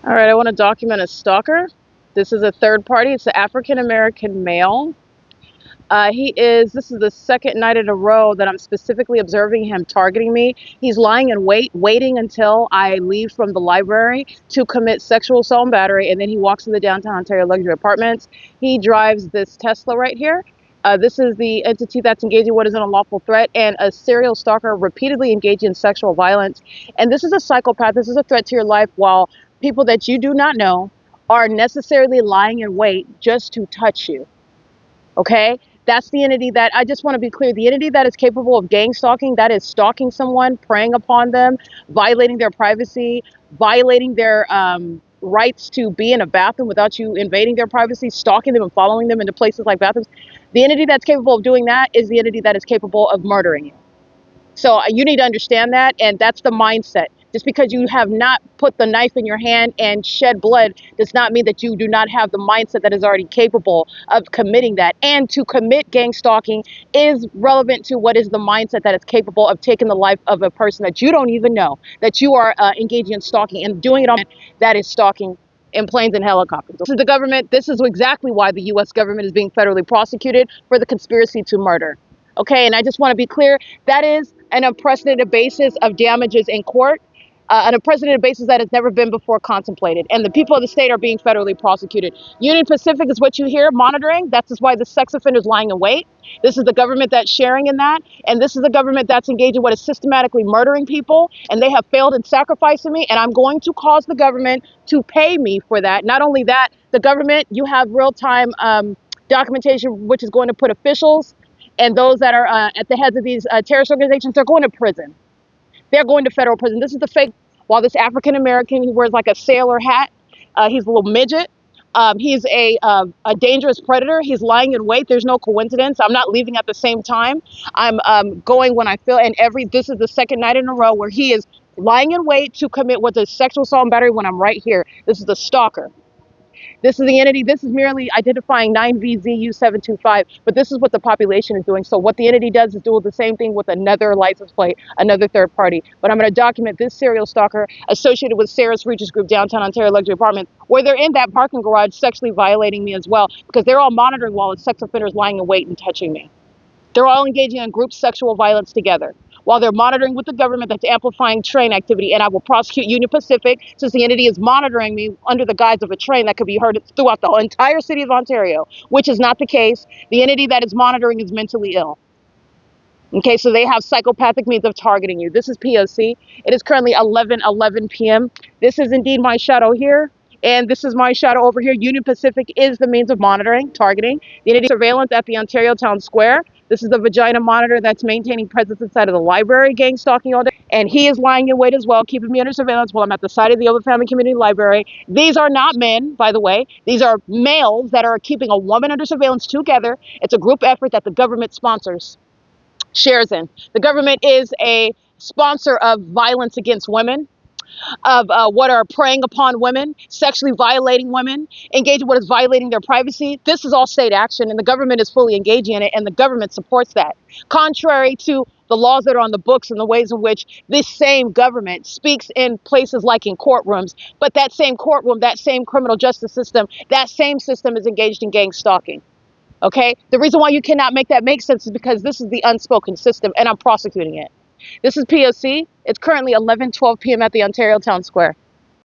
All right, I want to document a stalker. This is a third party. It's an African-American male. This is the second night in a row that I'm specifically observing him targeting me. He's lying in wait, waiting until I leave from the library to commit sexual assault and battery, and then he walks in the downtown Ontario luxury apartments. He drives this Tesla right here. This is the entity that's engaging what is an unlawful threat, and a serial stalker repeatedly engaging in sexual violence. And this is a psychopath. This is a threat to your life, while people that you do not know are necessarily lying in wait just to touch you. Okay? That's the entity that, I just want to be clear, the entity that is capable of gang stalking, that is stalking someone, preying upon them, violating their privacy, violating their rights to be in a bathroom without you invading their privacy, stalking them and following them into places like bathrooms. The entity that's capable of doing that is the entity that is capable of murdering you. So you need to understand that, and that's the mindset. Just because you have not put the knife in your hand and shed blood does not mean that you do not have the mindset that is already capable of committing that. And to commit gang stalking is relevant to what is the mindset that is capable of taking the life of a person that you don't even know, that you are engaging in stalking and doing it on that is stalking in planes and helicopters. This is the government. This is exactly why the U.S. government is being federally prosecuted for the conspiracy to murder. Okay, and I just want to be clear, that is an unprecedented basis of damages in court, an unprecedented basis that has never been before contemplated. And the people of the state are being federally prosecuted. Union Pacific is what you hear, monitoring. That's just why the sex offenders lying in wait. This is the government that's sharing in that. And this is the government that's engaged in what is systematically murdering people. And they have failed in sacrificing me. And I'm going to cause the government to pay me for that. Not only that, the government, you have real-time documentation, which is going to put officials and those that are at the heads of these terrorist organizations, they're going to prison. They're going to federal prison. This is the fake. While this African-American, he wears like a sailor hat. He's a little midget. He's a dangerous predator. He's lying in wait. There's no coincidence. I'm not leaving at the same time. I'm going when I feel. And this is the second night in a row where he is lying in wait to commit what's a sexual assault and battery when I'm right here. This is the stalker. This is the entity. This is merely identifying 9VZU725, but this is what the population is doing. So what the entity does is do the same thing with another license plate, another third party. But I'm going to document this serial stalker associated with Sarah's Regis Group downtown Ontario luxury apartments, where they're in that parking garage sexually violating me as well, because they're all monitoring while the sex offenders lying in wait and touching me. They're all engaging in group sexual violence together, while they're monitoring with the government that's amplifying train activity. And I will prosecute Union Pacific, since the entity is monitoring me under the guise of a train that could be heard throughout the entire city of Ontario, which is not the case. The entity that is monitoring is mentally ill. Okay, so they have psychopathic means of targeting you. This is P.O.C. It is currently 11:11 p.m. This is indeed my shadow here. And this is my shadow over here. Union Pacific is the means of monitoring, targeting. The entity surveillance at the Ontario Town Square. This is the vagina monitor that's maintaining presence inside of the library, gang stalking all day. And he is lying in wait as well, keeping me under surveillance while I'm at the site of the Open Family Community Library. These are not men, by the way. These are males that are keeping a woman under surveillance together. It's a group effort that the government sponsors, shares in. The government is a sponsor of violence against women, of what are preying upon women, sexually violating women, engaging what is violating their privacy. This is all state action, and the government is fully engaging in it, and the government supports that. Contrary to the laws that are on the books and the ways in which this same government speaks in places like in courtrooms, but that same courtroom, that same criminal justice system, that same system is engaged in gang stalking. Okay? The reason why you cannot make that make sense is because this is the unspoken system, and I'm prosecuting it. This is P.O.C. It's currently 11:12 p.m. at the Ontario Town Square.